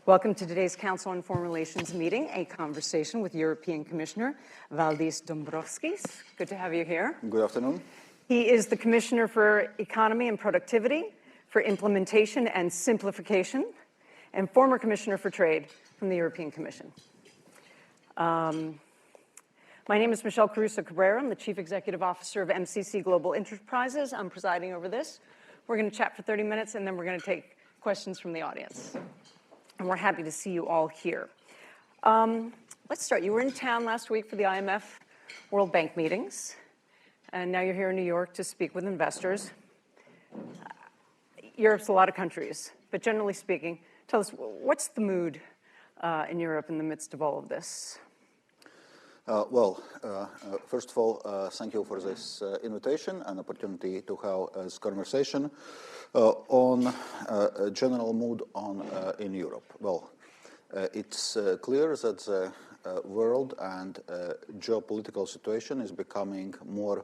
Welcome to today's Council on Foreign Relations meeting, a conversation with European Commissioner Valdis Dombrovskis. Good to have you here. Good afternoon. He is the Commissioner for Economy and Productivity, for Implementation and Simplification, and former Commissioner for Trade from the European Commission. My name is Michelle Caruso Cabrera. I'm the Chief Executive Officer of MCC Global Enterprises. I'm presiding over this. We're going to chat for 30 minutes, and then we're going to take questions from the audience. And we're happy to see you all here. Let's start. You were in town last week for the IMF World Bank meetings, and now you're here in New York to speak with investors. Europe's a lot of countries, but generally speaking, tell us, what's the mood in Europe in the midst of all of this? First of all, thank you for this invitation and opportunity to have this conversation on a general mood in Europe. Well, it's clear that the world and geopolitical situation is becoming more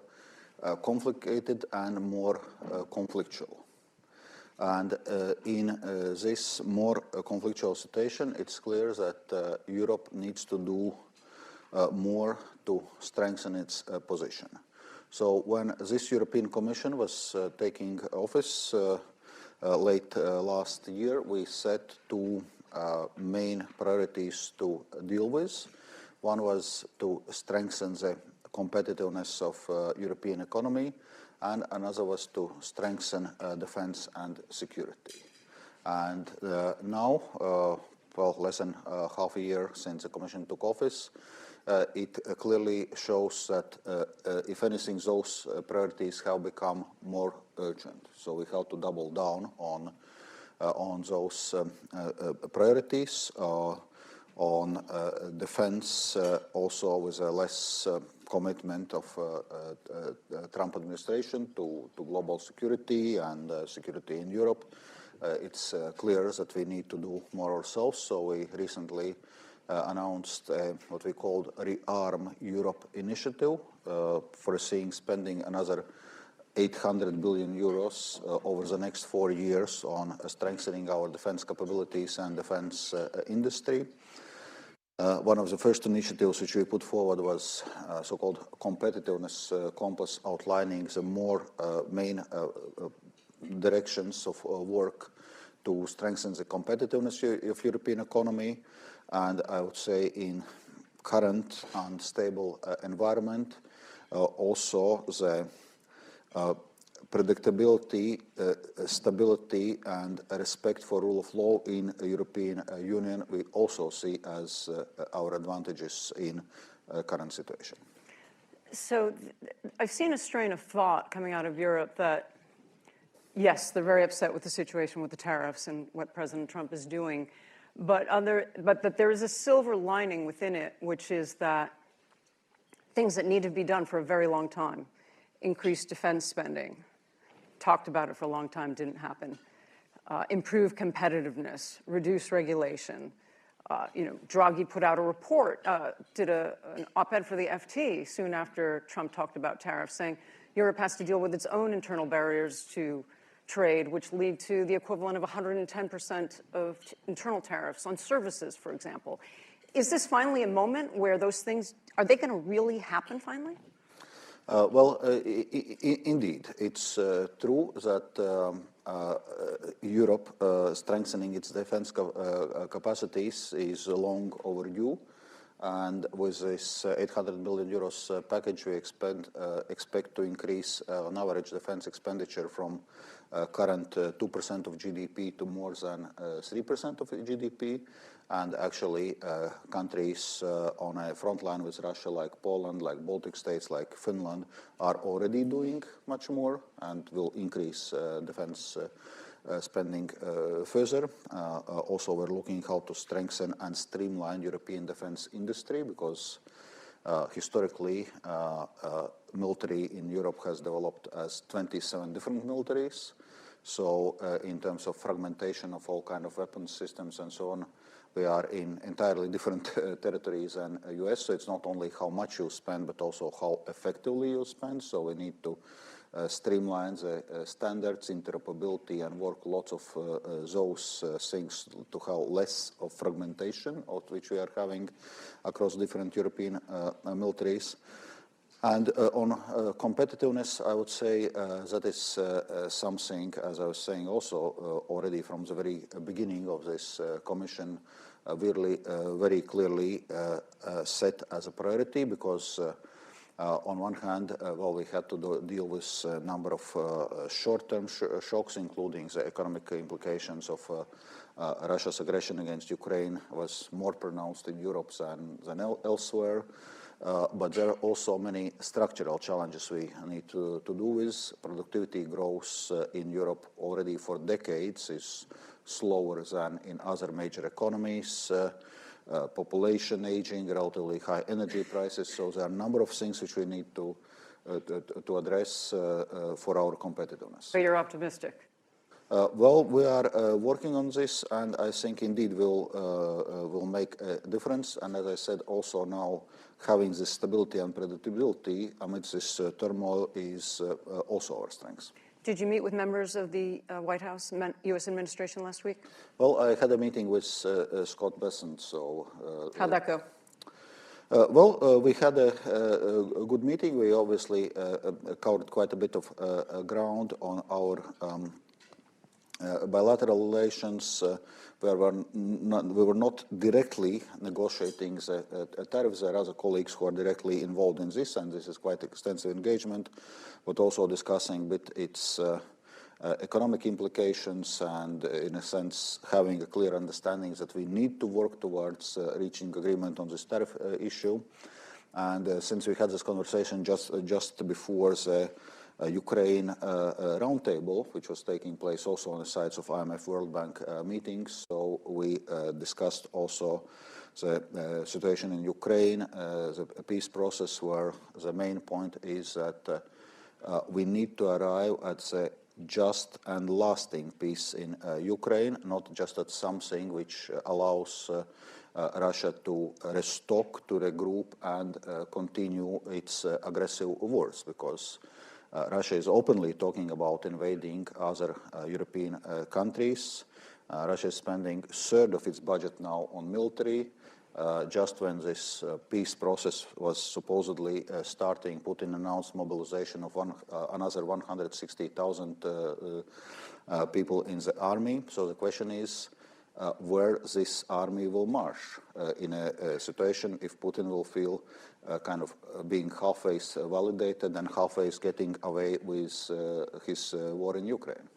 complicated and more conflictual. And in this more conflictual situation, it's clear that Europe needs to do more to strengthen its position. So when this European Commission was taking office late last year, we set two main priorities to deal with. One was to strengthen the competitiveness of European economy, and another was to strengthen defense and security. And now, less than half a year since the Commission took office, it clearly shows that, if anything, those priorities have become more urgent. So we have to double down on those priorities. On defense, also with a less commitment of Trump administration to global security and security in Europe. It's clear that we need to do more ourselves. So we recently announced what we called Rearm Europe initiative, foreseeing spending another 800 billion euros over the next 4 years on strengthening our defense capabilities and defense industry. One of the first initiatives which we put forward was so-called competitiveness compass, outlining the more main directions of work to strengthen the competitiveness of European economy. And I would say in current unstable environment, also the predictability, stability, and respect for rule of law in the European Union, we also see as our advantages in current situation. So I've seen a strain of thought coming out of Europe that, yes, they're very upset with the situation with the tariffs and what President Trump is doing, but that there is a silver lining within it, which is that things that need to be done for a very long time, increased defense spending, talked about it for a long time, didn't happen, improve competitiveness, reduce regulation. Draghi put out a report, did an op-ed for the FT soon after Trump talked about tariffs, saying Europe has to deal with its own internal barriers to trade, which lead to the equivalent of 110% of internal tariffs on services, for example. Is this finally a moment where those things, are they going to really happen finally? Indeed, it's true that Europe strengthening its defense capacities is long overdue. And with this 800 billion euros package, we expect to increase on average defense expenditure from current 2% of GDP to more than 3% of GDP. And actually, countries on a front line with Russia, like Poland, like Baltic states, like Finland, are already doing much more and will increase defense spending further. Also, we're looking how to strengthen and streamline European defense industry, because historically, military in Europe has developed as 27 different militaries. So in terms of fragmentation of all kinds of weapons systems and so on, we are in entirely different territories than the US. So it's not only how much you spend, but also how effectively you spend. So we need to streamline the standards, interoperability, and work lots of those things to have less of fragmentation, of which we are having across different European militaries. And on competitiveness, I would say that is something, as I was saying also already from the very beginning of this Commission, really very clearly set as a priority, because on one hand, well, we had to deal with a number of short-term shocks, including the economic implications of Russia's aggression against Ukraine was more pronounced in Europe than elsewhere. But there are also many structural challenges we need to do with. Productivity growth in Europe already for decades is slower than in other major economies. Population aging, relatively high energy prices. So there are a number of things which we need to address for our competitiveness. So you're optimistic? Well, we are working on this, and I think indeed will make a difference. And as I said, also now having this stability and predictability amidst this turmoil is also our strength. Did you meet with members of the White House, U.S. administration last week? Well, I had a meeting with Scott Bessent. So how'd that go? Well, we had a good meeting. We obviously covered quite a bit of ground on our bilateral relations. We were not directly negotiating the tariffs. There are other colleagues who are directly involved in this, and this is quite extensive engagement, but also discussing a bit its economic implications and, in a sense, having a clear understanding that we need to work towards reaching agreement on this tariff issue. And since we had this conversation just before the Ukraine roundtable, which was taking place also on the sides of IMF World Bank meetings. So we discussed also the situation in Ukraine, the peace process, where the main point is that we need to arrive at the just and lasting peace in Ukraine, not just at something which allows Russia to restock, to regroup, and continue its aggressive wars, because Russia is openly talking about invading other European countries. Russia is spending a third of its budget now on military. Just when this peace process was supposedly starting, Putin announced mobilization of another 160,000 people in the army. So the question is where this army will march in a situation if Putin will feel kind of being halfway validated and halfway getting away with his war in Ukraine.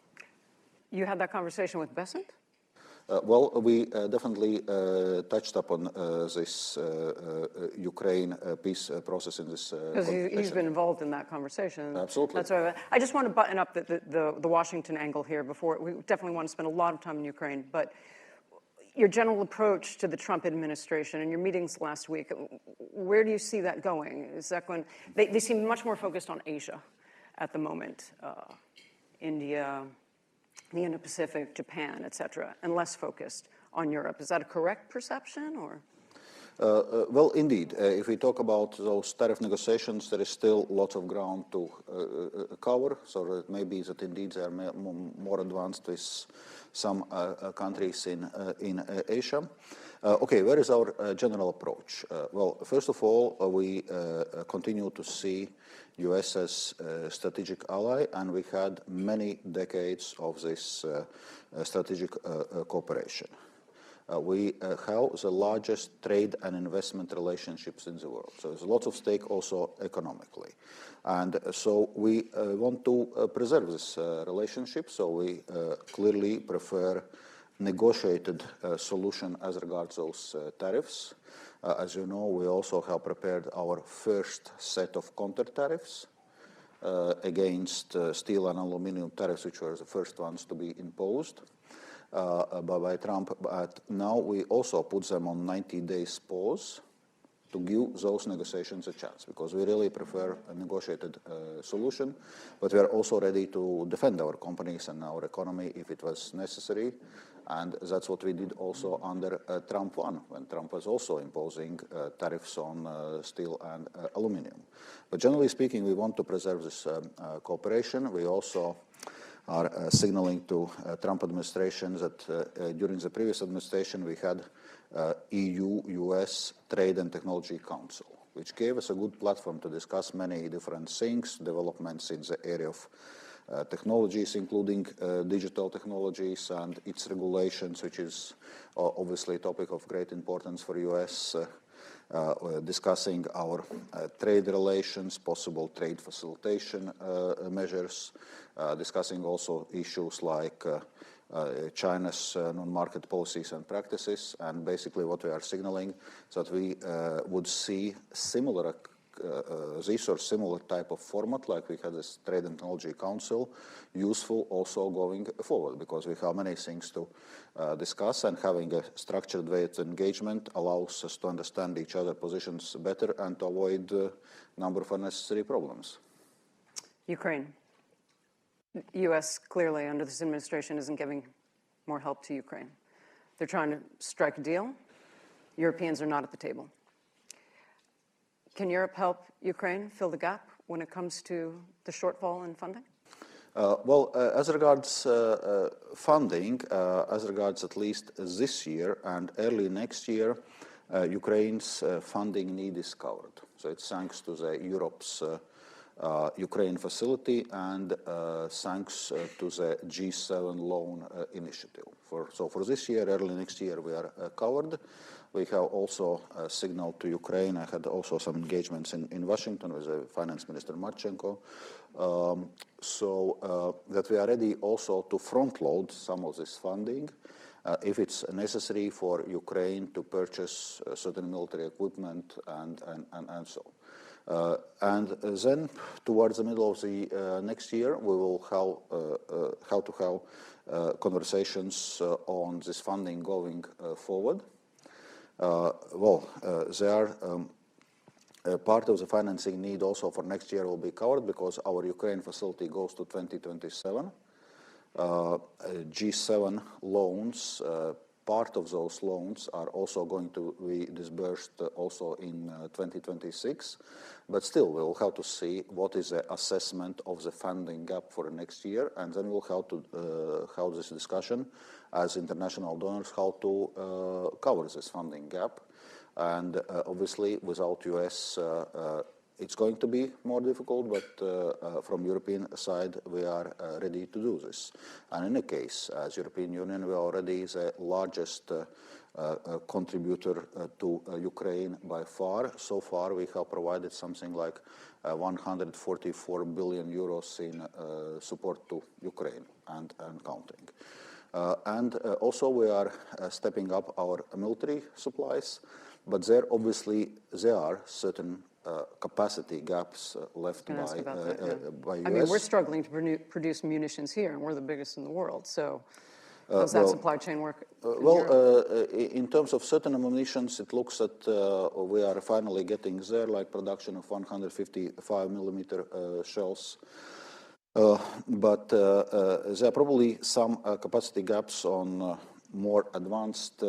You had that conversation with Bessent? Well, we definitely touched upon this Ukraine peace process in this because he's been involved in that conversation. Absolutely. That's why I just want to button up the Washington angle here before. We definitely want to spend a lot of time in Ukraine, but your general approach to the Trump administration and your meetings last week, where do you see that going? Is that going? They seem much more focused on Asia at the moment, India, the Indo-Pacific, Japan, et cetera, and less focused on Europe. Is that a correct perception, or? Well, indeed. If we talk about those tariff negotiations, there is still lots of ground to cover. So it may be that indeed they are more advanced with some countries in Asia. Okay, where is our general approach? Well, first of all, we continue to see U.S. as a strategic ally, and we had many decades of this strategic cooperation. We have the largest trade and investment relationships in the world. So there's lots of stake also economically. And so we want to preserve this relationship. So we clearly prefer negotiated solution as regards those tariffs. As you know, we also have prepared our first set of counter tariffs against steel and aluminum tariffs, which were the first ones to be imposed by Trump. But now we also put them on 90 days pause to give those negotiations a chance, because we really prefer a negotiated solution, but we are also ready to defend our companies and our economy if it was necessary. And that's what we did also under Trump 1, when Trump was also imposing tariffs on steel and aluminum. But generally speaking, we want to preserve this cooperation. We also are signaling to Trump administration that during the previous administration we had EU-US Trade and Technology Council, which gave us a good platform to discuss many different things, developments in the area of technologies, including digital technologies and its regulations, which is obviously a topic of great importance for US, discussing our trade relations, possible trade facilitation measures, discussing also issues like China's non-market policies and practices. And basically what we are signaling is that we would see similar this or similar type of format, like we had this Trade and Technology Council, useful also going forward, because we have many things to discuss, and having a structured way of engagement allows us to understand each other's positions better and to avoid a number of unnecessary problems. Ukraine. U.S. clearly under this administration isn't giving more help to Ukraine. They're trying to strike a deal. Europeans are not at the table. Can Europe help Ukraine fill the gap when it comes to the shortfall in funding? As regards funding, as regards at least this year and early next year, Ukraine's funding need is covered. So it's thanks to the Europe's Ukraine facility and thanks to the G7 loan initiative. So for this year, early next year, we are covered. We have also signaled to Ukraine. I had also some engagements in Washington with the Finance Minister Marchenko, so that we are ready also to front load some of this funding if it's necessary for Ukraine to purchase certain military equipment and so on. And then towards the middle of the next year, we will have to have conversations on this funding going forward. There are part of the financing need also for next year will be covered because our Ukraine facility goes to 2027. G7 loans, part of those loans are also going to be disbursed also in 2026. But still, we'll have to see what is the assessment of the funding gap for next year, and then we'll have to have this discussion as international donors how to cover this funding gap. And obviously, without US, it's going to be more difficult, but from European side, we are ready to do this. And in any case, as European Union, we are already the largest contributor to Ukraine by far. So far, we have provided something like 144 billion euros in support to Ukraine and counting. And also, we are stepping up our military supplies, but there are certain capacity gaps left by US. I mean, we're struggling to produce munitions here, and we're the biggest in the world. So how's that supply chain work? In terms of certain munitions, it looks that we are finally getting there, like production of 155 millimeter shells. But there are probably some capacity gaps on more advanced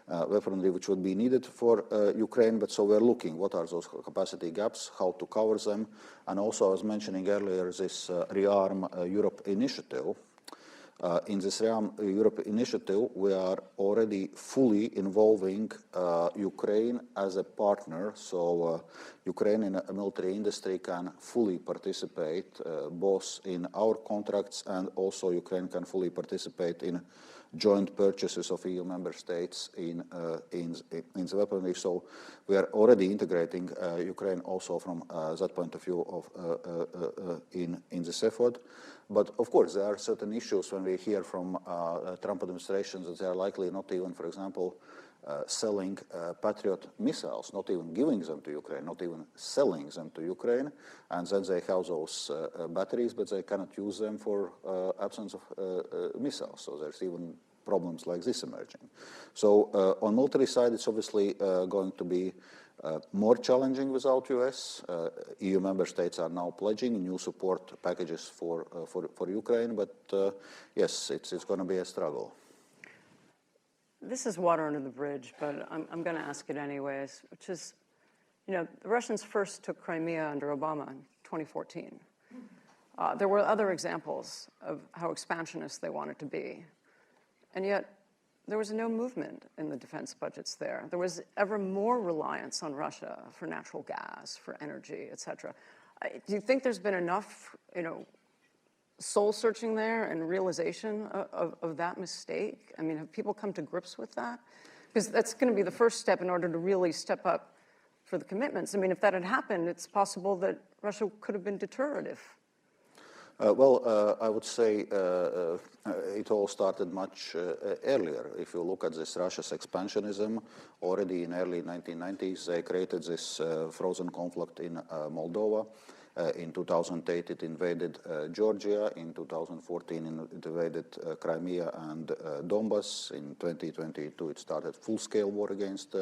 weaponry which would be needed for Ukraine. But so we're looking what are those capacity gaps, how to cover them. And also, I was mentioning earlier, this ReArm Europe initiative. In this ReArm Europe initiative, we are already fully involving Ukraine as a partner. So Ukrainian military industry can fully participate both in our contracts, and also Ukraine can fully participate in joint purchases of EU member states in the weaponry. So we are already integrating Ukraine also from that point of view of in this effort. But of course, there are certain issues when we hear from Trump administration that they are likely not even, for example, selling Patriot missiles, not even giving them to Ukraine, not even selling them to Ukraine. And then they have those batteries, but they cannot use them for absence of missiles. So there's even problems like this emerging. So on military side, it's obviously going to be more challenging without US. EU member states are now pledging new support packages for Ukraine, but yes, it's going to be a struggle. This is water under the bridge, but I'm going to ask it anyways, which is, the Russians first took Crimea under Obama in 2014. There were other examples of how expansionist they wanted to be, and yet there was no movement in the defense budgets there. There was ever more reliance on Russia for natural gas, for energy, et cetera. Do you think there's been enough, soul searching there and realization of that mistake? I mean, have people come to grips with that? Because that's going to be the first step in order to really step up for the commitments. I mean, if that had happened, it's possible that Russia could have been deterred if. I would say it all started much earlier. If you look at this Russia's expansionism, already in early 1990s, they created this frozen conflict in Moldova. In 2008, it invaded Georgia. In 2014, it invaded Crimea and Donbas. In 2022, it started full-scale war against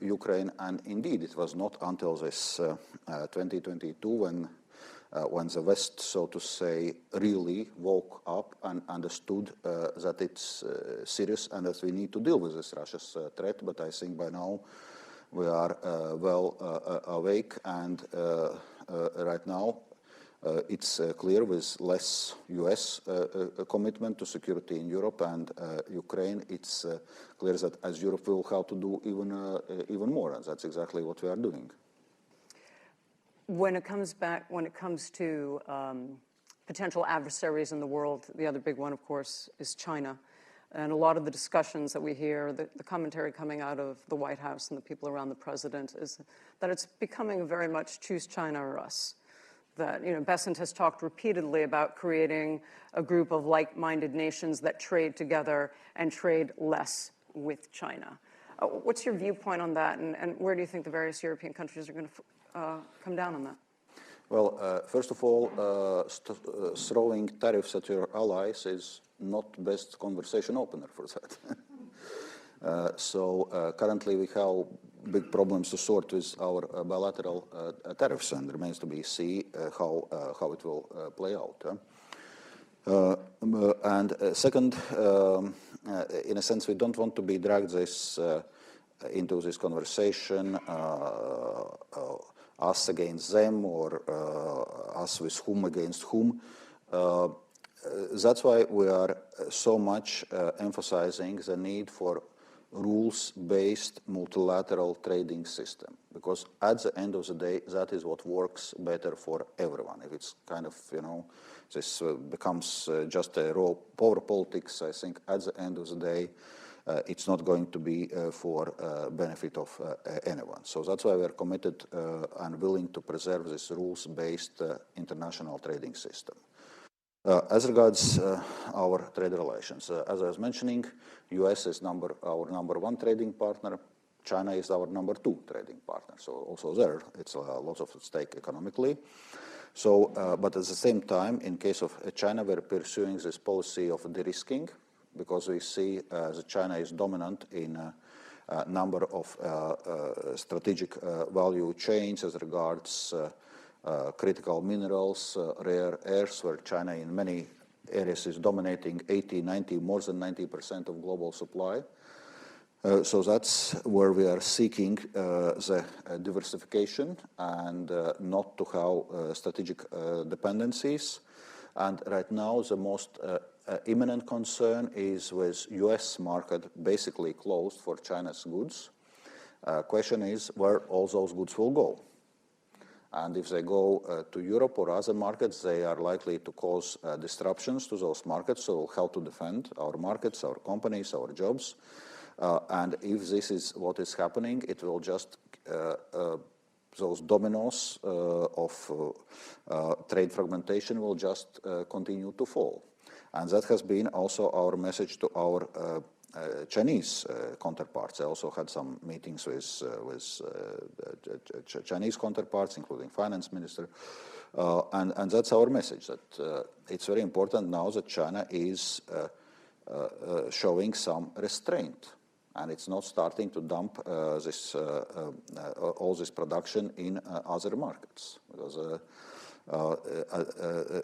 Ukraine. And indeed, it was not until this 2022 when the West, so to say, really woke up and understood that it's serious and that we need to deal with this Russia's threat. But I think by now we are well awake, and right now it's clear with less US commitment to security in Europe and Ukraine, it's clear that as Europe will have to do even more, and that's exactly what we are doing. When it comes to potential adversaries in the world, the other big one, of course, is China. And a lot of the discussions that we hear, the commentary coming out of the White House and the people around the president is that it's becoming very much choose China or us. That, Bessent has talked repeatedly about creating a group of like-minded nations that trade together and trade less with China. What's your viewpoint on that, and where do you think the various European countries are going to come down on that? Well, first of all, throwing tariffs at your allies is not best conversation opener for that. So currently we have big problems to sort with our bilateral tariffs, and remains to be seen how it will play out. And second, in a sense, we don't want to be dragged into this conversation, us against them or us with whom against whom. That's why we are so much emphasizing the need for rules-based multilateral trading system, because at the end of the day, that is what works better for everyone. If it's kind of, this becomes just a raw power politics, I think at the end of the day, it's not going to be for benefit of anyone. So that's why we're committed and willing to preserve this rules-based international trading system. As regards our trade relations, as I was mentioning, US is our number one trading partner. China is our number two trading partner. So also there, it's lots of at stake economically. So, but at the same time, in case of China, we're pursuing this policy of de-risking, because we see that China is dominant in a number of strategic value chains as regards critical minerals, rare earths, where China in many areas is dominating 80, 90, more than 90% of global supply. So that's where we are seeking the diversification and not to have strategic dependencies. And right now, the most imminent concern is with US market basically closed for China's goods. Question is where all those goods will go. And if they go to Europe or other markets, they are likely to cause disruptions to those markets. So how to defend our markets, our companies, our jobs. And if this is what is happening, it will just, those dominoes of trade fragmentation will just continue to fall. And that has been also our message to our Chinese counterparts. I also had some meetings with Chinese counterparts, including finance minister, and that's our message, that it's very important now that China is showing some restraint and it's not starting to dump all this production in other markets. Because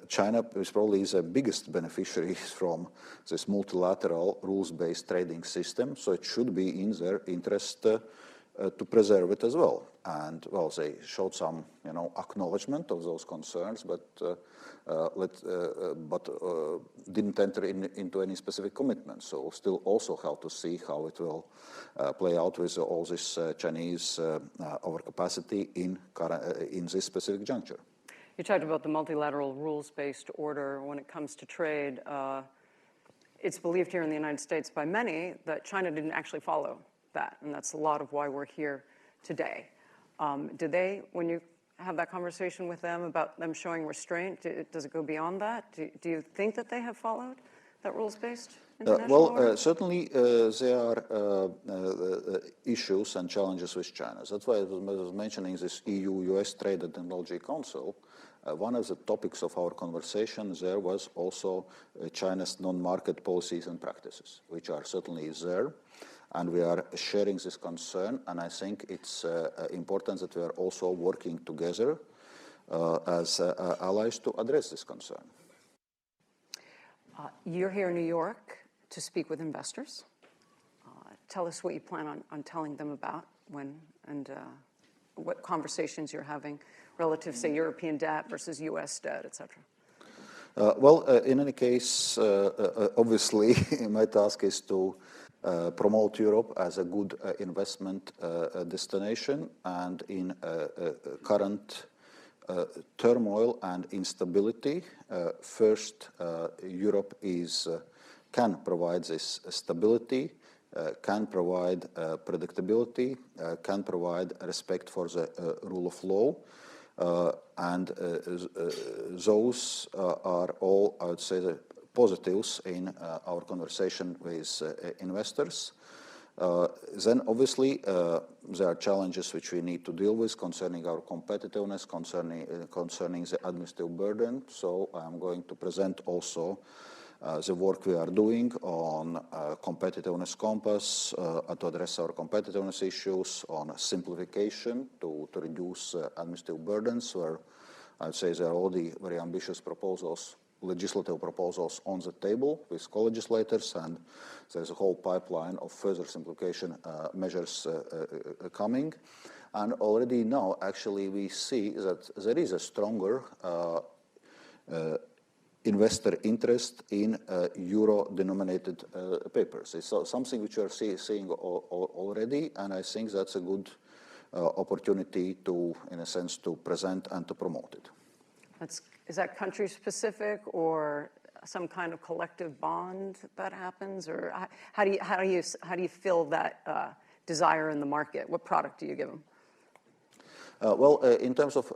China is probably the biggest beneficiary from this multilateral rules-based trading system, so it should be in their interest to preserve it as well. And well, they showed some, acknowledgement of those concerns, but didn't enter into any specific commitments. So we'll still also have to see how it will play out with all this Chinese overcapacity in this specific juncture. You talked about the multilateral rules-based order when it comes to trade. It's believed here in the United States by many that China didn't actually follow that, and that's a lot of why we're here today. Do they, when you have that conversation with them about them showing restraint, does it go beyond that? Do you think that they have followed that rules-based international order? Certainly there are issues and challenges with China. That's why I was mentioning this EU-US Trade and Technology Council. One of the topics of our conversation there was also China's non-market policies and practices, which are certainly there. And we are sharing this concern, and I think it's important that we are also working together as allies to address this concern. You're here in New York to speak with investors. Tell us what you plan on telling them about when and what conversations you're having relative, say, European debt versus U.S. debt, et cetera. In any case, obviously, my task is to promote Europe as a good investment destination, and in current turmoil and instability, first, Europe can provide this stability, can provide predictability, can provide respect for the rule of law, and those are all, I would say, the positives in our conversation with investors. Then, obviously, there are challenges which we need to deal with concerning our competitiveness, concerning the administrative burden. So I'm going to present also the work we are doing on competitiveness compass to address our competitiveness issues, on simplification to reduce administrative burdens, where I'd say there are already very ambitious proposals, legislative proposals on the table with co-legislators, and there's a whole pipeline of further simplification measures coming. And already now, actually, we see that there is a stronger investor interest in euro-denominated papers. It's something which we are seeing already, and I think that's a good opportunity to, in a sense, to present and to promote it. Is that country-specific or some kind of collective bond that happens, or how do you fill that desire in the market? What product do you give them? In terms of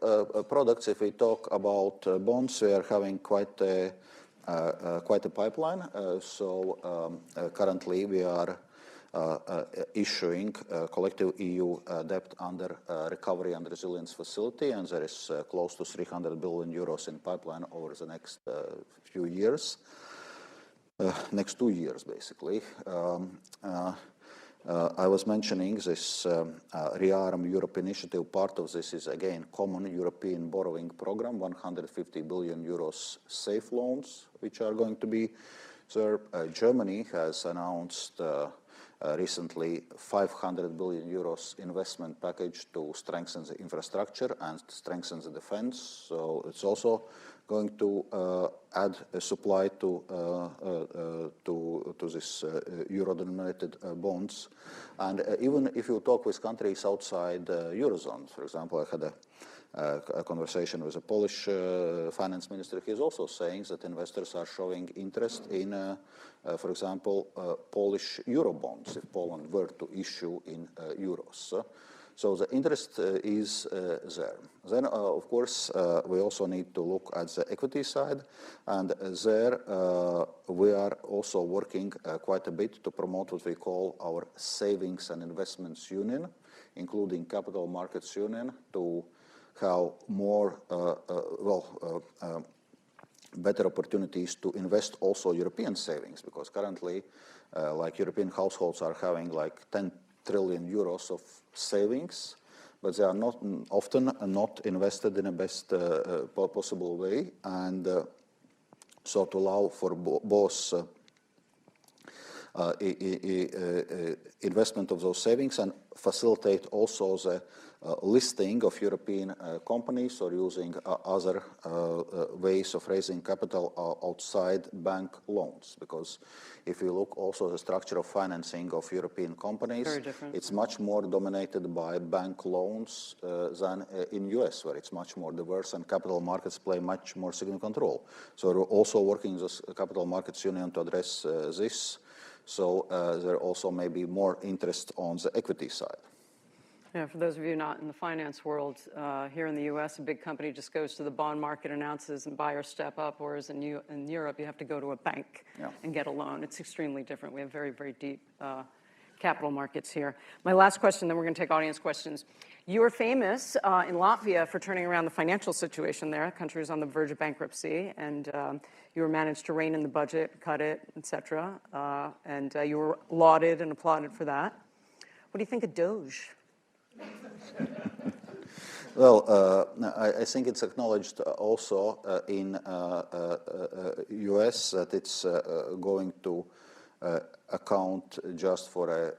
products, if we talk about bonds, we are having quite a pipeline. Currently, we are issuing collective EU debt under Recovery and Resilience Facility, and there is close to 300 billion euros in pipeline over the next few years, next 2 years, basically. I was mentioning this ReArm Europe initiative. Part of this is, again, common European borrowing program, 150 billion euros safe loans, which are going to be there. Germany has announced recently 500 billion euros investment package to strengthen the infrastructure and strengthen the defense. So it's also going to add a supply to this euro-denominated bonds. And even if you talk with countries outside the Eurozone, for example, I had a conversation with a Polish finance minister. He's also saying that investors are showing interest in, for example, Polish euro bonds, if Poland were to issue in euros. So the interest is there. Then, of course, we also need to look at the equity side, and there we are also working quite a bit to promote what we call our Savings and Investments Union, including Capital Markets Union, to have more, better opportunities to invest also European savings, because currently like European households are having like 10 trillion euros of savings, but they are not often not invested in the best possible way, and so to allow for both investment of those savings and facilitate also the listing of European companies or using other ways of raising capital outside bank loans. Because if you look also at the structure of financing of European companies, it's much more dominated by bank loans than in US, where it's much more diverse and capital markets play much more significant role. So we're also working with the Capital Markets Union to address this. So there also may be more interest on the equity side. Yeah, for those of you not in the finance world, here in the U.S., a big company just goes to the bond market, announces, and buy or step up, whereas in Europe, you have to go to a bank and get a loan. It's extremely different. We have very, very deep capital markets here. My last question, then we're going to take audience questions. You are famous in Latvia for turning around the financial situation there. The country is on the verge of bankruptcy, and you managed to rein in the budget, cut it, et cetera, and you were lauded and applauded for that. What do you think of Doge? Well, I think it's acknowledged also in US that it's going to account just for a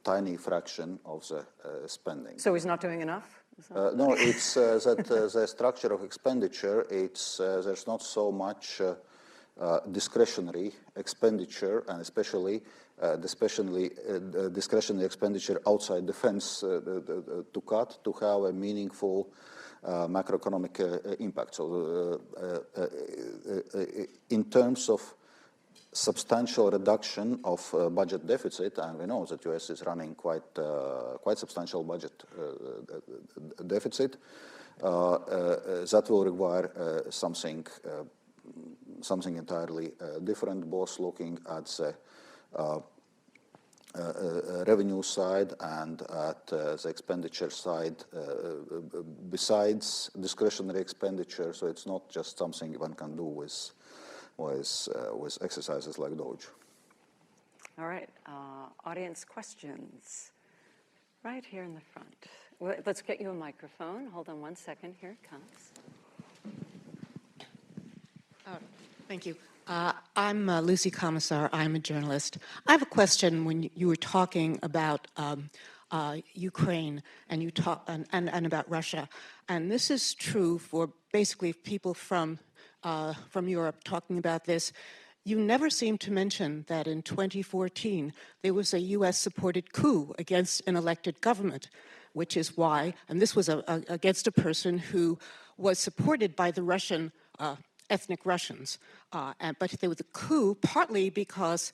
tiny fraction of the spending. So he's not doing enough? No, it's that the structure of expenditure, there's not so much discretionary expenditure, and especially discretionary expenditure outside defense to cut to have a meaningful macroeconomic impact. So in terms of substantial reduction of budget deficit, and we know that US is running quite substantial budget deficit, that will require something entirely different, both looking at the revenue side and at the expenditure side besides discretionary expenditure. So it's not just something one can do with exercises like Doge. All right, audience questions. Right here in the front. Let's get you a microphone. Hold on one second. Here it comes. Thank you. I'm Lucy Commissar. I'm a journalist. I have a question. When you were talking about Ukraine and and about Russia, and this is true for basically people from Europe talking about this. You never seem to mention that in 2014 there was a U.S.-supported coup against an elected government, which is why, and this was against a person who was supported by the Russian ethnic Russians, but there was a coup partly because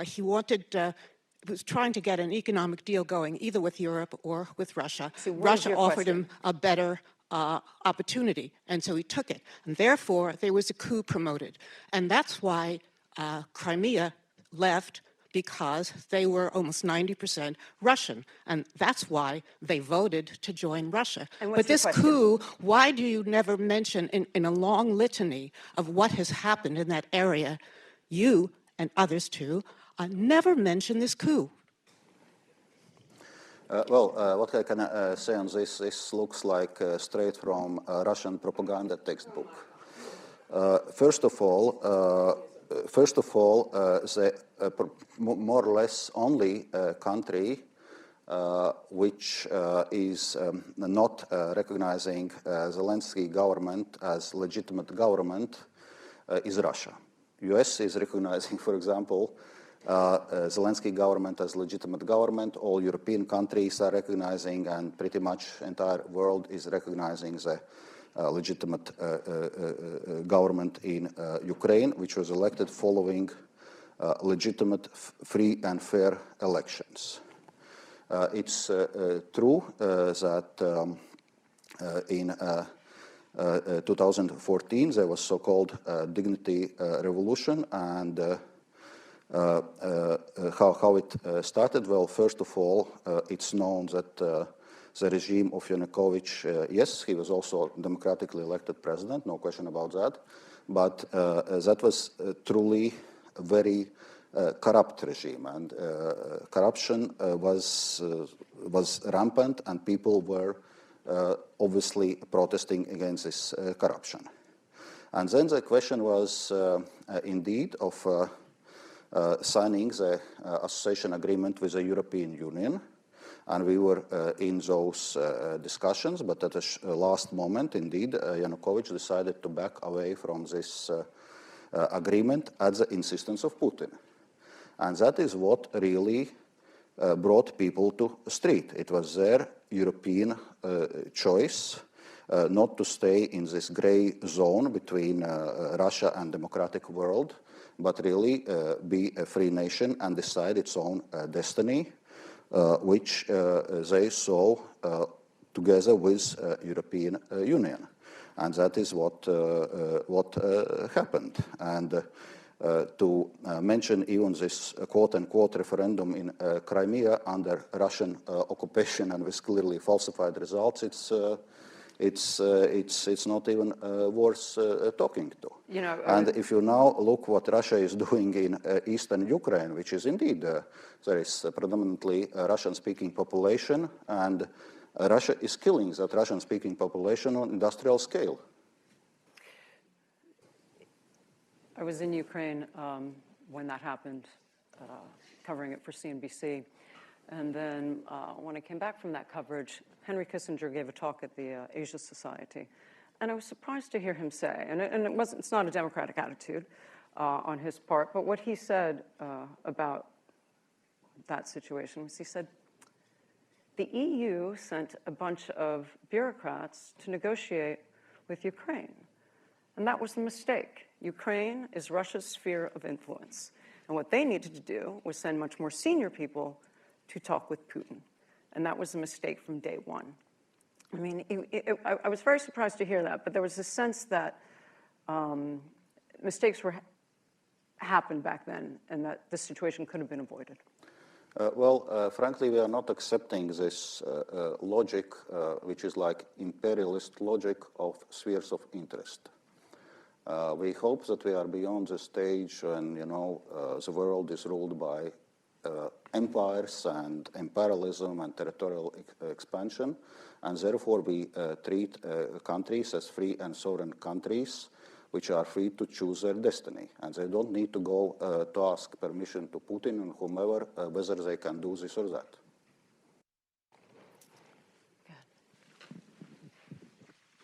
he was trying to get an economic deal going either with Europe or with Russia. So Russia offered him a better opportunity, and so he took it. And therefore, there was a coup promoted. And that's why Crimea left, because they were almost 90% Russian. And that's why they voted to join Russia. But this coup, why do you never mention in a long litany of what has happened in that area, you and others too, never mention this coup? What I can say on this looks like straight from a Russian propaganda textbook. First of all, the more or less only country which is not recognizing Zelensky government as legitimate government is Russia. US is recognizing, for example, Zelensky government as legitimate government. All European countries are recognizing, and pretty much entire world is recognizing the legitimate government in Ukraine, which was elected following legitimate, free and fair elections. It's true that in 2014 there was so-called dignity revolution, and how it started? Well, first of all, it's known that the regime of Yanukovych, yes, he was also democratically elected president, no question about that, but that was truly very corrupt regime, and corruption was rampant, and people were obviously protesting against this corruption. And then the question was indeed of signing the association agreement with the European Union. And we were in those discussions, but at the last moment, indeed, Yanukovych decided to back away from this agreement at the insistence of Putin. And that is what really brought people to the street. It was their European choice not to stay in this gray zone between Russia and democratic world, but really be a free nation and decide its own destiny, which they saw together with European Union. And that is what happened. And to mention even this quote-unquote referendum in Crimea under Russian occupation and with clearly falsified results, it's not even worth talking to. You know, and if you now look what Russia is doing in eastern Ukraine, which is indeed, there is predominantly a Russian-speaking population, and Russia is killing that Russian-speaking population on industrial scale. I was in Ukraine when that happened, covering it for CNBC. And then when I came back from that coverage, Henry Kissinger gave a talk at the Asia Society. And I was surprised to hear him say, and it's not a democratic attitude on his part, but what he said about that situation was he said, the EU sent a bunch of bureaucrats to negotiate with Ukraine. And that was a mistake. Ukraine is Russia's sphere of influence. And what they needed to do was send much more senior people to talk with Putin. And that was a mistake from day one. I mean, I was very surprised to hear that, but there was a sense that mistakes happened back then and that this situation could have been avoided. Frankly, we are not accepting this logic, which is like imperialist logic of spheres of interest. We hope that we are beyond the stage when, the world is ruled by empires and imperialism and territorial expansion, and therefore we treat countries as free and sovereign countries which are free to choose their destiny. And they don't need to go to ask permission to Putin and whomever whether they can do this or that.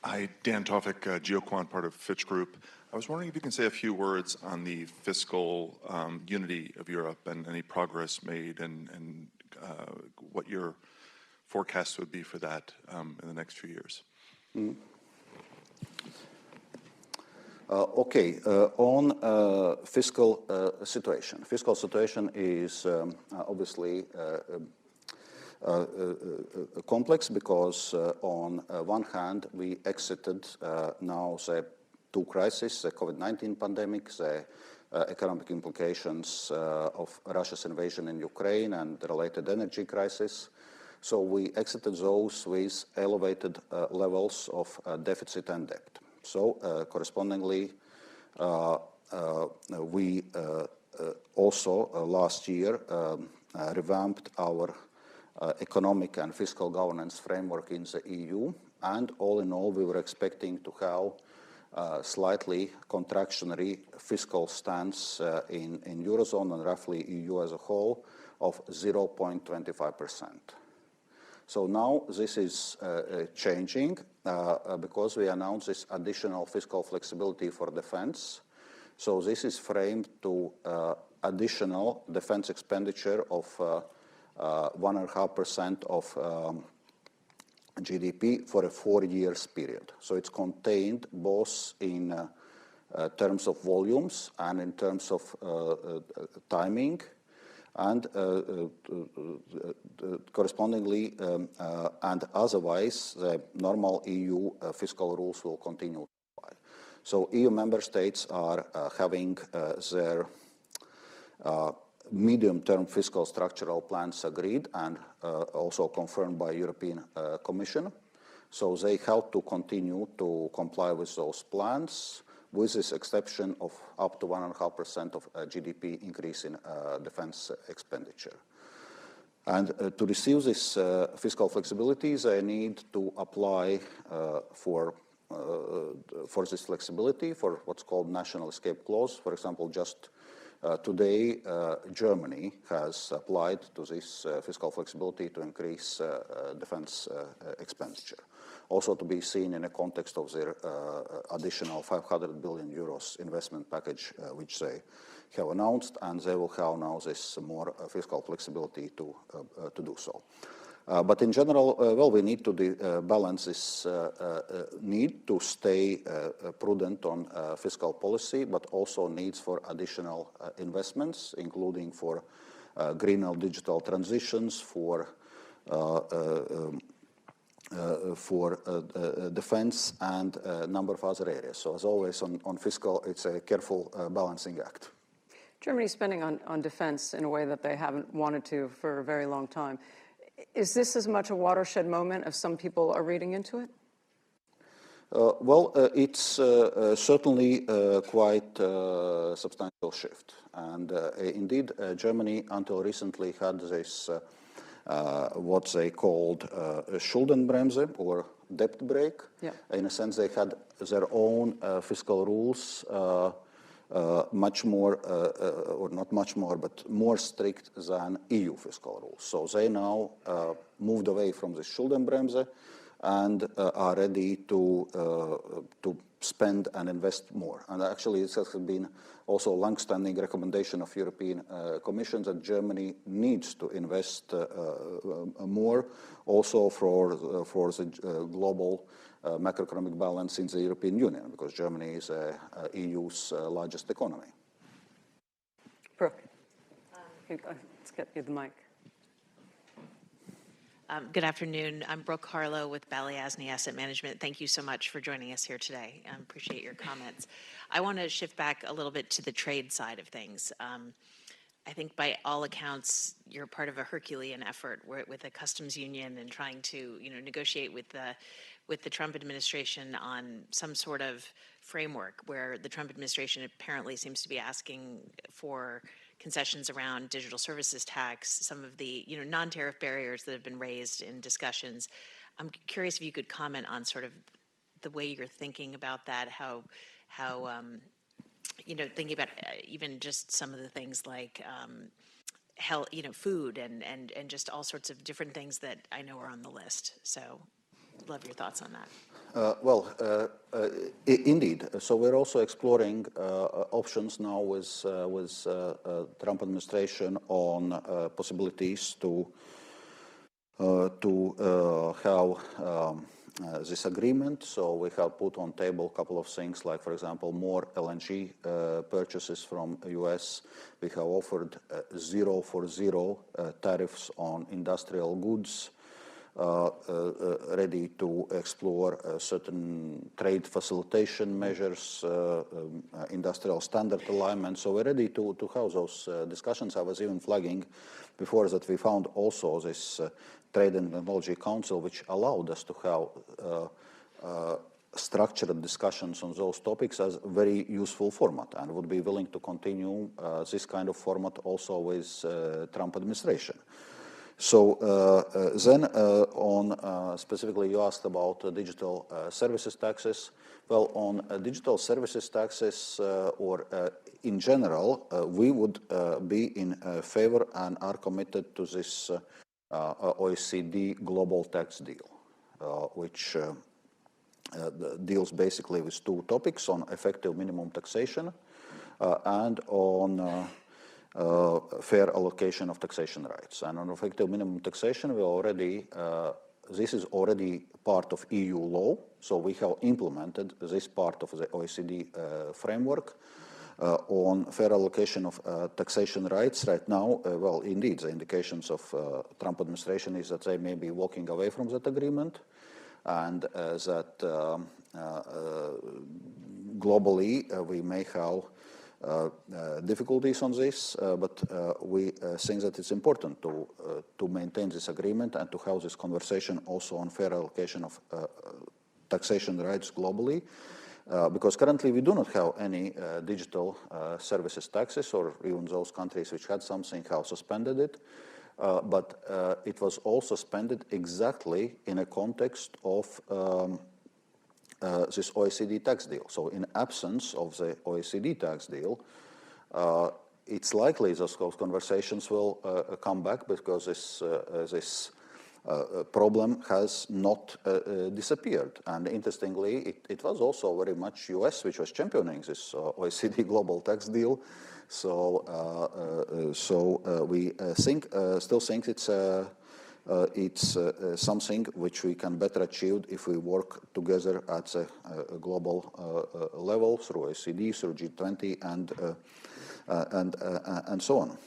Hi, Dan Tofik, GeoQuant, part of Fitch Group. I was wondering if you can say a few words on the fiscal unity of Europe and any progress made and what your forecast would be for that in the next few years. On fiscal situation. Fiscal situation is obviously complex because on one hand we exited now the two crises, the COVID-19 pandemic, the economic implications of Russia's invasion in Ukraine and the related energy crisis. So we exited those with elevated levels of deficit and debt. So correspondingly, we also last year revamped our economic and fiscal governance framework in the EU, and all in all, we were expecting to have slightly contractionary fiscal stance in Eurozone and roughly EU as a whole of 0.25%. So now this is changing because we announced this additional fiscal flexibility for defense. So this is framed to additional defense expenditure of 1.5% of GDP for a 4 years period. So it's contained both in terms of volumes and in terms of timing, and correspondingly and otherwise the normal EU fiscal rules will continue to apply. So EU member states are having their medium-term fiscal structural plans agreed and also confirmed by European Commission. So they have to continue to comply with those plans, with this exception of up to 1.5% of GDP increase in defense expenditure. And to receive this fiscal flexibility, they need to apply for this flexibility for what's called national escape clause. For example, just today, Germany has applied to this fiscal flexibility to increase defense expenditure. Also to be seen in the context of their additional 500 billion euros investment package, which they have announced, and they will have now this more fiscal flexibility to do so. But in general, well, we need to balance this need to stay prudent on fiscal policy, but also needs for additional investments, including for green and digital transitions, for defense, and a number of other areas. So as always, on fiscal, it's a careful balancing act. Germany's spending on defense in a way that they haven't wanted to for a very long time. Is this as much a watershed moment as some people are reading into it? Well, it's certainly quite a substantial shift. And indeed, Germany until recently had this, what they called Schuldenbremse, or debt brake. Yeah. In a sense, they had their own fiscal rules, much more, or not much more, but more strict than EU fiscal rules. So they now moved away from the Schuldenbremse and are ready to spend and invest more. And actually, this has been also a long-standing recommendation of European Commission that Germany needs to invest more, also for the global macroeconomic balance in the European Union, because Germany is EU's largest economy. Brooke, let's get you the mic. Good afternoon. I'm Brooke Harlow with Balyasny Asset Management. Thank you so much for joining us here today. I appreciate your comments. I want to shift back a little bit to the trade side of things. I think by all accounts, you're part of a Herculean effort with the customs union and trying to, negotiate with the Trump administration on some sort of framework where the Trump administration apparently seems to be asking for concessions around digital services tax, some of the non-tariff barriers that have been raised in discussions. I'm curious if you could comment on sort of the way you're thinking about that, how thinking about even just some of the things like health, food and just all sorts of different things that I know are on the list. So love your thoughts on that. Indeed. So we're also exploring options now with Trump administration on possibilities to have this agreement. So we have put on table a couple of things, like, for example, more LNG purchases from the U.S. We have offered 0 tariffs on industrial goods. Ready to explore certain trade facilitation measures, industrial standard alignment. So we're ready to have those discussions. I was even flagging before that we found also this Trade and Technology Council, which allowed us to have structured discussions on those topics as a very useful format, and would be willing to continue this kind of format also with Trump administration. So then on specifically you asked about digital services taxes. Well, on digital services taxes or in general, we would be in favor and are committed to this OECD global tax deal, which deals basically with two topics: on effective minimum taxation and on fair allocation of taxation rights. And on effective minimum taxation, we already, this is already part of EU law, so we have implemented this part of the OECD framework. On fair allocation of taxation rights right now, well, indeed, the indications of Trump administration is that they may be walking away from that agreement, and that globally we may have difficulties on this, but we think that it's important to maintain this agreement and to have this conversation also on fair allocation of taxation rights globally. Because currently we do not have any digital services taxes, or even those countries which had something have suspended it. But it was all suspended exactly in a context of this OECD tax deal. So in absence of the OECD tax deal, it's likely those conversations will come back, because this problem has not disappeared. And interestingly, it was also very much US which was championing this OECD global tax deal. So we still think it's something which we can better achieve if we work together at a global level through OECD, through G20, and so on.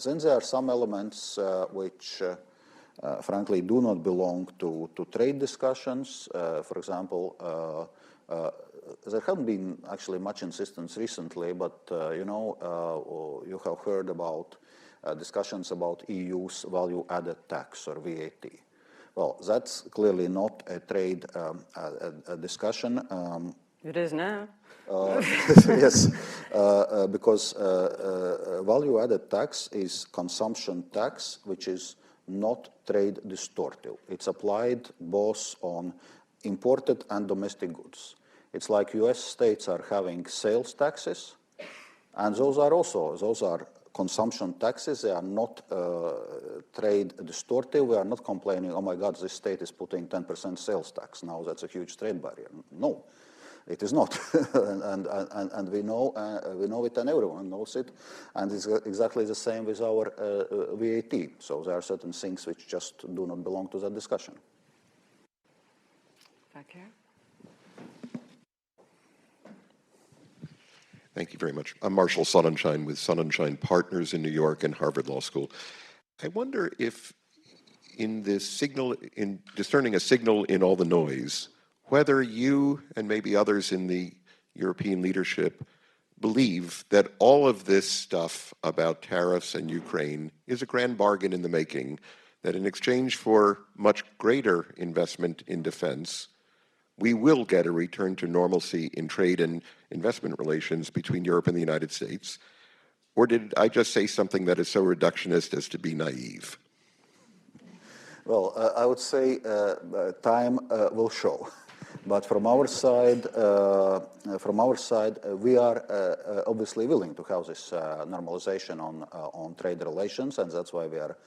Then there are some elements which frankly do not belong to trade discussions. For example, there haven't been actually much insistence recently, but you have heard about discussions about EU's value-added tax, or VAT. Well, that's clearly not a trade discussion. It is now. Yes, because value-added tax is consumption tax, which is not trade distortive. It's applied both on imported and domestic goods. It's like US states are having sales taxes, and those are consumption taxes. They are not trade distortive. We are not complaining, oh my God, this state is putting 10% sales tax. Now that's a huge trade barrier. No, it is not. and we know it, and everyone knows it. And it's exactly the same with our VAT. So there are certain things which just do not belong to that discussion. Back here. Thank you very much. I'm Marshall Sonnenschein with Sonnenschein Partners in New York and Harvard Law School. I wonder if in discerning a signal in all the noise, whether you and maybe others in the European leadership believe that all of this stuff about tariffs and Ukraine is a grand bargain in the making, that in exchange for much greater investment in defense, we will get a return to normalcy in trade and investment relations between Europe and the United States? Or did I just say something that is so reductionist as to be naive? Well, I would say time will show. But from our side, we are obviously willing to have this normalization on trade relations, and that's why we are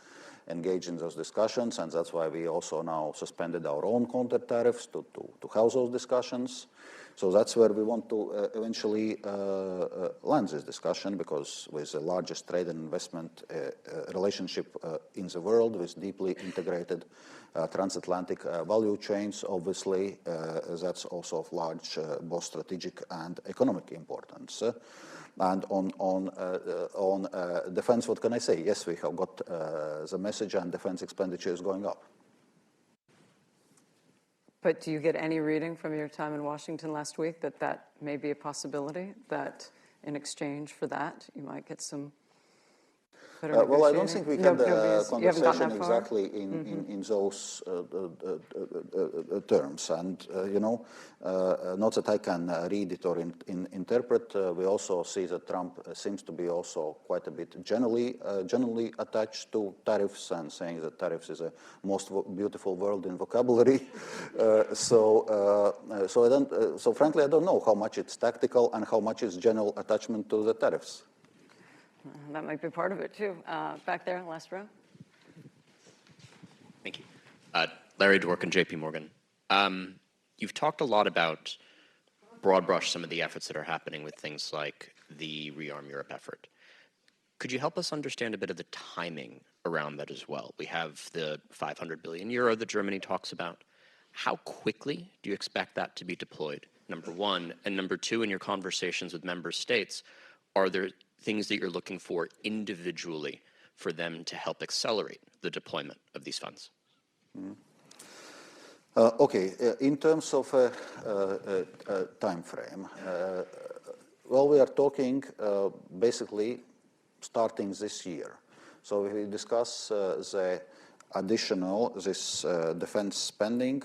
engaged in those discussions, and that's why we also now suspended our own counter tariffs to have those discussions. So that's where we want to eventually land this discussion, because with the largest trade and investment relationship in the world, with deeply integrated transatlantic value chains, obviously that's also of large both strategic and economic importance. And on defense, what can I say? Yes, we have got the message, and defense expenditure is going up. But do you get any reading from your time in Washington last week that may be a possibility, that in exchange for that you might get some better well, I don't think we had the conversation exactly in those terms. And, not that I can read it or interpret, we also see that Trump seems to be also quite a bit generally attached to tariffs, and saying that tariffs is a most beautiful word in vocabulary. So frankly, I don't know how much it's tactical and how much is general attachment to the tariffs. That might be part of it, too. Back there, last row. Thank you. Larry Dworkin, JP Morgan. You've talked a lot about, broad brush, some of the efforts that are happening with things like the Rearm Europe effort. Could you help us understand a bit of the timing around that as well? We have the 500 billion euro that Germany talks about. How quickly do you expect that to be deployed, number one? And number two, in your conversations with member states, are there things that you're looking for individually for them to help accelerate the deployment of these funds? Okay, in terms of time frame, well, we are talking basically starting this year. So if we discuss the additional, defense spending,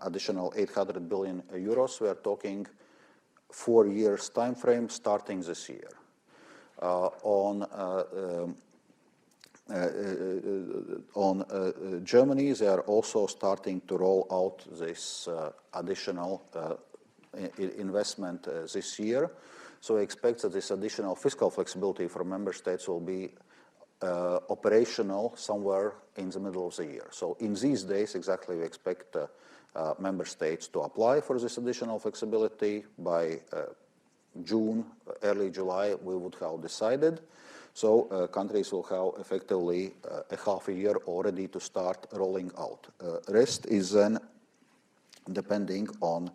additional 800 billion euros, we are talking 4 years time frame starting this year. On Germany, they are also starting to roll out this additional investment this year. So we expect that this additional fiscal flexibility for member states will be operational somewhere in the middle of the year. So in these days, exactly, we expect member states to apply for this additional flexibility. By June, early July, we would have decided. So countries will have effectively a half a year already to start rolling out. Rest is then depending on,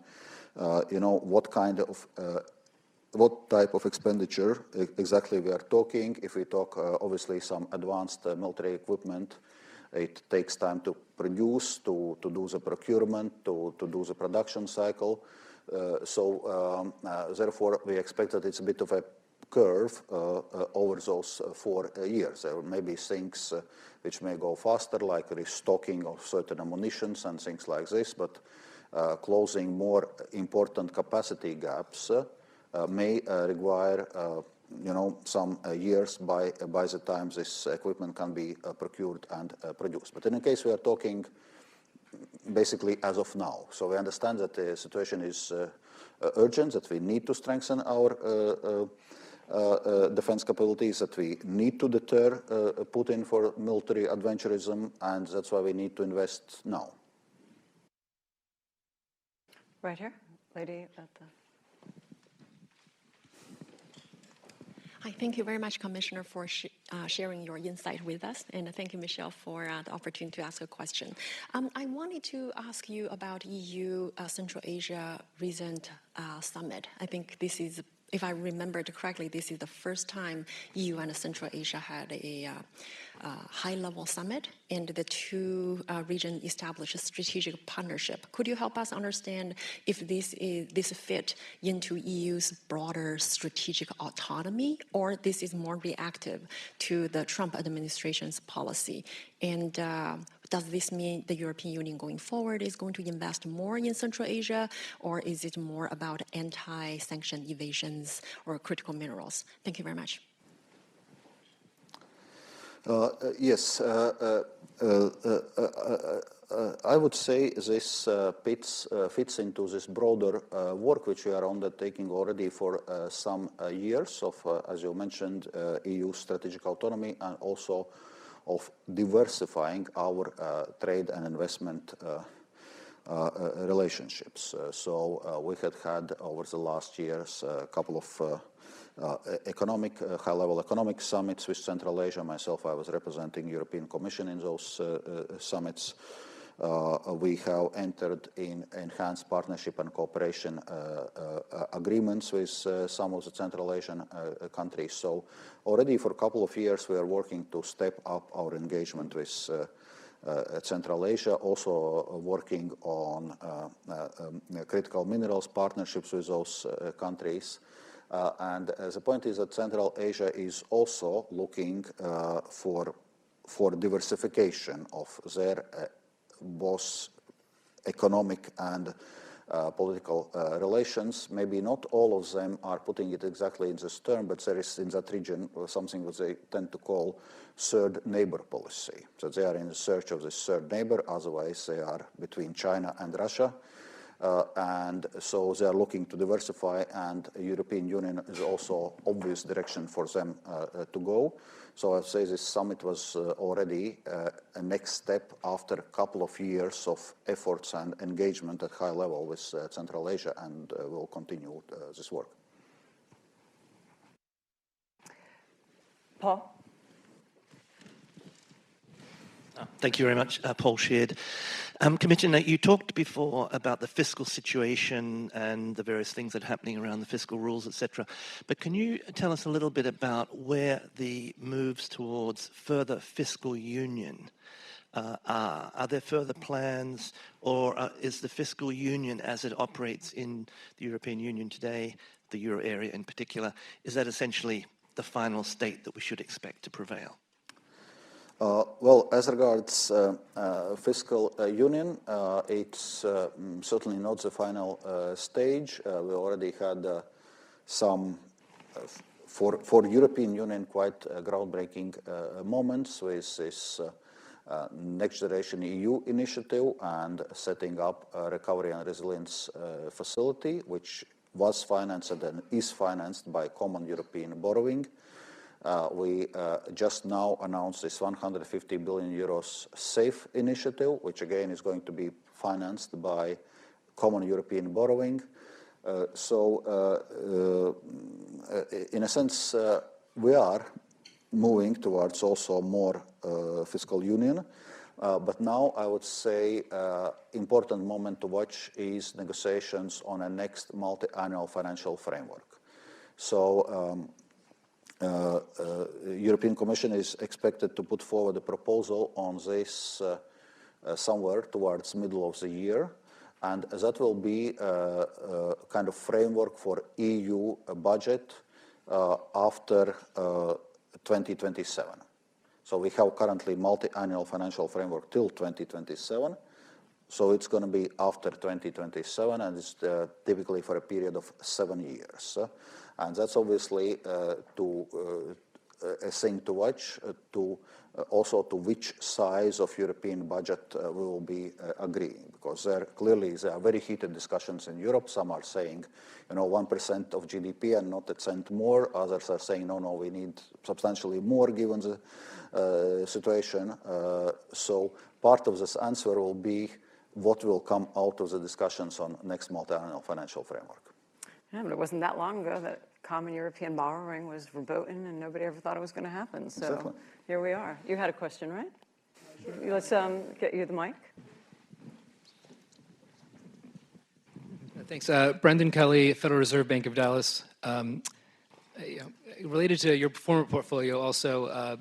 what type of expenditure exactly we are talking. If we talk, obviously, some advanced military equipment, it takes time to produce, to do the procurement, to do the production cycle. Therefore, we expect that it's a bit of a curve over those 4 years. There may be things which may go faster, like restocking of certain ammunitions and things like this, but closing more important capacity gaps may require some years by the time this equipment can be procured and produced. But in any case, we are talking basically as of now. So we understand that the situation is urgent, that we need to strengthen our defense capabilities, that we need to deter Putin for military adventurism, and that's why we need to invest now. Right here, lady at the... Hi, thank you very much, Commissioner, for sharing your insight with us. And thank you, Michelle, for the opportunity to ask a question. I wanted to ask you about EU Central Asia recent summit. I think this is, if I remembered correctly, this is the first time EU and Central Asia had a high-level summit, and the two regions established a strategic partnership. Could you help us understand if this fit into EU's broader strategic autonomy, or this is more reactive to the Trump administration's policy? And does this mean the European Union going forward is going to invest more in Central Asia, or is it more about anti-sanction evasions or critical minerals? Thank you very much. Yes, I would say this fits into this broader work which we are undertaking already for some years of, as you mentioned, EU strategic autonomy, and also of diversifying our trade and investment relationships. So we had over the last years a couple of high-level economic summits with Central Asia. Myself, I was representing European Commission in those summits. We have entered in enhanced partnership and cooperation agreements with some of the Central Asian countries. So already for a couple of years, we are working to step up our engagement with Central Asia, also working on critical minerals partnerships with those countries. And the point is that Central Asia is also looking for diversification of their both economic and political relations. Maybe not all of them are putting it exactly in this term, but there is in that region something that they tend to call third neighbor policy. So they are in the search of this third neighbor, otherwise they are between China and Russia. And so they are looking to diversify, and the European Union is also obvious direction for them to go. So I'd say this summit was already a next step after a couple of years of efforts and engagement at high level with Central Asia, and we'll continue this work. Paul? Thank you very much, Paul Sheard. Commissioner, you talked before about the fiscal situation and the various things that are happening around the fiscal rules, etc. But can you tell us a little bit about where the moves towards further fiscal union are? Are there further plans, or is the fiscal union as it operates in the European Union today, the euro area in particular, is that essentially the final state that we should expect to prevail? Well, as regards fiscal union, it's certainly not the final stage. We already had some, for European Union, quite groundbreaking moments with this Next Generation EU initiative and setting up a recovery and resilience facility, which was financed and is financed by common European borrowing. We just now announced this 150 billion euros SAFE initiative, which again is going to be financed by common European borrowing. In a sense, we are moving towards also more fiscal union. But now I would say important moment to watch is negotiations on a next multi-annual financial framework. So European Commission is expected to put forward a proposal on this somewhere towards middle of the year, and that will be a kind of framework for EU budget after 2027. So we have currently multi-annual financial framework till 2027. So it's going to be after 2027, and it's typically for a period of 7 years. And that's obviously a thing to watch, also to which size of European budget we will be agreeing, because there are very heated discussions in Europe. Some are saying, 1% of GDP and not a cent more. Others are saying, no, we need substantially more given the situation. So part of this answer will be what will come out of the discussions on next multi-annual financial framework. Yeah, but it wasn't that long ago that common European borrowing was verboten and nobody ever thought it was going to happen. So exactly. Here we are. You had a question, right? Let's get you the mic. Thanks. Brendan Kelly, Federal Reserve Bank of Dallas. Related to your former portfolio also,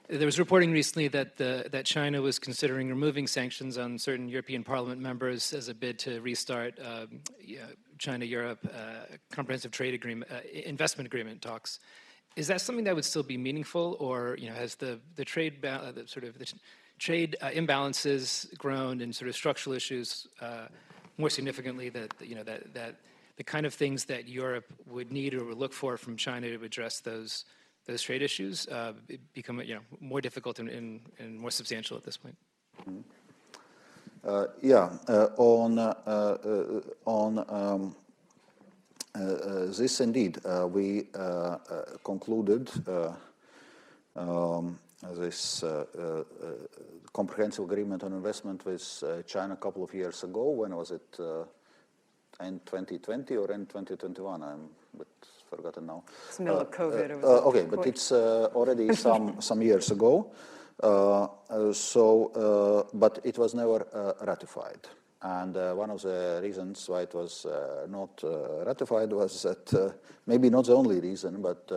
there was reporting recently that China was considering removing sanctions on certain European Parliament members as a bid to restart China-Europe comprehensive trade agreement, investment agreement talks. Is that something that would still be meaningful, or has the trade trade imbalances grown and sort of structural issues more significantly that the kind of things that Europe would need or would look for from China to address those trade issues become more difficult and more substantial at this point? On this indeed, we concluded this comprehensive agreement on investment with China a couple of years ago. When was it? End 2020 or end 2021? I'm a bit forgotten now. It's the middle of COVID. Okay, but it's already some years ago. But it was never ratified. And one of the reasons why it was not ratified was that maybe not the only reason, but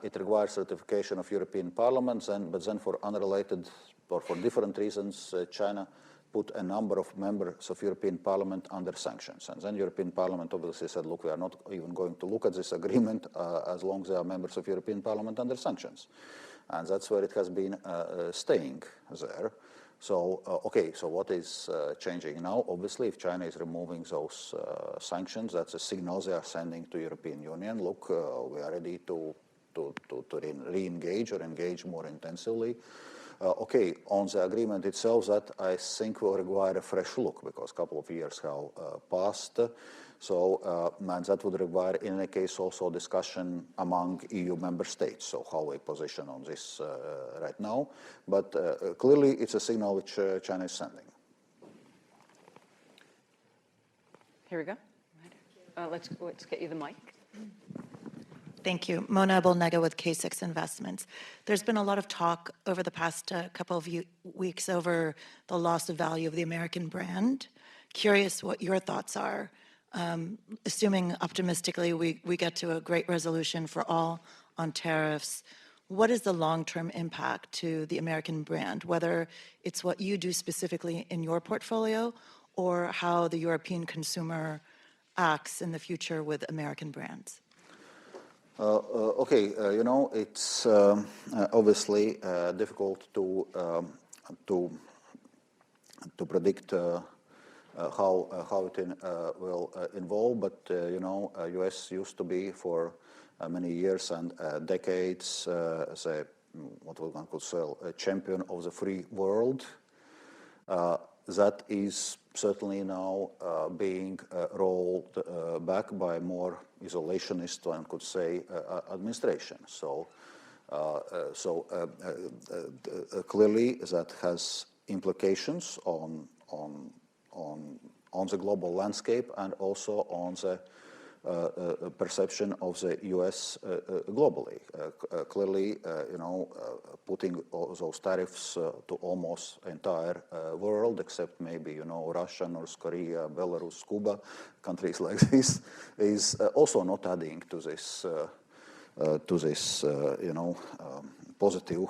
it requires ratification of European Parliament. But then for unrelated or for different reasons, China put a number of members of European Parliament under sanctions. And then European Parliament obviously said, look, we are not even going to look at this agreement as long as there are members of European Parliament under sanctions. And that's where it has been staying there. So, so what is changing now? Obviously, if China is removing those sanctions, that's a signal they are sending to European Union. Look, we are ready to re-engage or engage more intensively. On the agreement itself, that I think will require a fresh look because a couple of years have passed. So, and that would require, in any case, also discussion among EU member states. So, how we position on this right now. But clearly, it's a signal which China is sending. Here we go. Let's get you the mic. Thank you. Mona Abulnega with K6 Investments. There's been a lot of talk over the past couple of weeks over the loss of value of the American brand. Curious what your thoughts are. Assuming optimistically we get to a great resolution for all on tariffs, what is the long-term impact to the American brand, whether it's what you do specifically in your portfolio or how the European consumer acts in the future with American brands? Okay, it's obviously difficult to predict how it will evolve, but U.S. used to be for many years and decades as what one could say a champion of the free world. That is certainly now being rolled back by more isolationist, one could say, administration. So clearly that has implications on the global landscape and also on the perception of the U.S. globally. Clearly, putting all those tariffs to almost entire world, except maybe Russia, North Korea, Belarus, Cuba, countries like this, is also not adding to this positive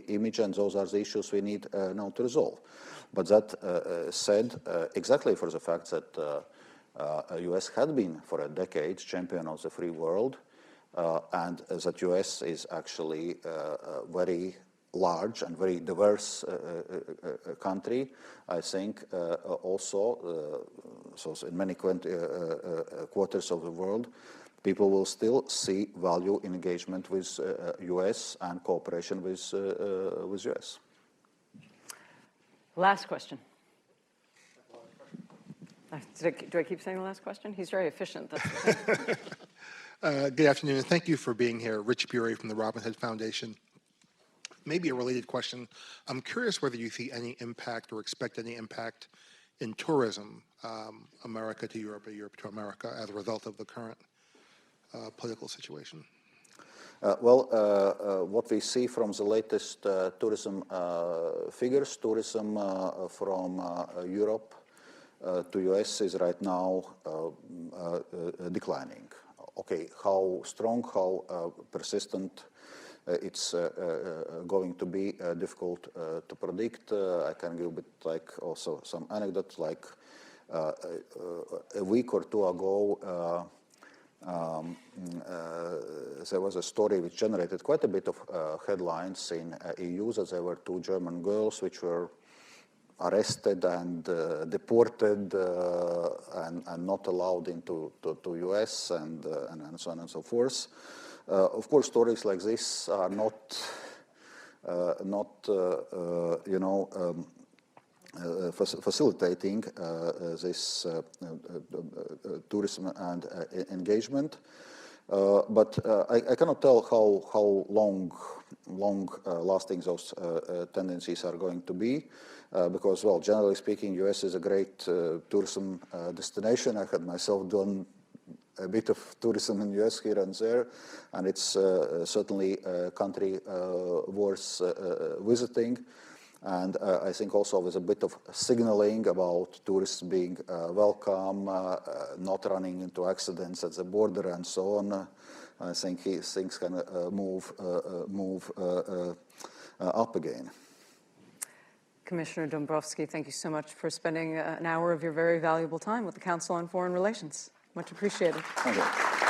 image, and those are the issues we need now to resolve. But that said, exactly for the fact that U.S. had been for a decade champion of the free world, and that U.S. is actually a very large and very diverse country. I think also, so in many quarters of the world, people will still see value in engagement with U.S. and cooperation with U.S. Last question. Do I keep saying the last question? He's very efficient. That's the thing. Good afternoon, and thank you for being here. Rich Bury from the Robin Hood Foundation. Maybe a related question. I'm curious whether you see any impact or expect any impact in tourism, America to Europe or Europe to America, as a result of the current political situation. What we see from the latest tourism figures, tourism from Europe to U.S. is right now declining. Okay, how strong, how persistent it's going to be difficult to predict. I can give a bit also some anecdote, like a week or two ago, there was a story which generated quite a bit of headlines in EU, that there were two German girls which were arrested and deported and not allowed into to US and so on and so forth. Of course, stories like this are not facilitating this tourism and engagement. But I cannot tell how long lasting those tendencies are going to be, because, well, generally speaking, US is a great tourism destination. I had myself done a bit of tourism in US here and there, and it's certainly a country worth visiting. And I think also with a bit of signaling about tourists being welcome, not running into accidents at the border and so on. I think things can move up again. Commissioner Dombrovskis, thank you so much for spending an hour of your very valuable time with the Council on Foreign Relations. Much appreciated. Thank you.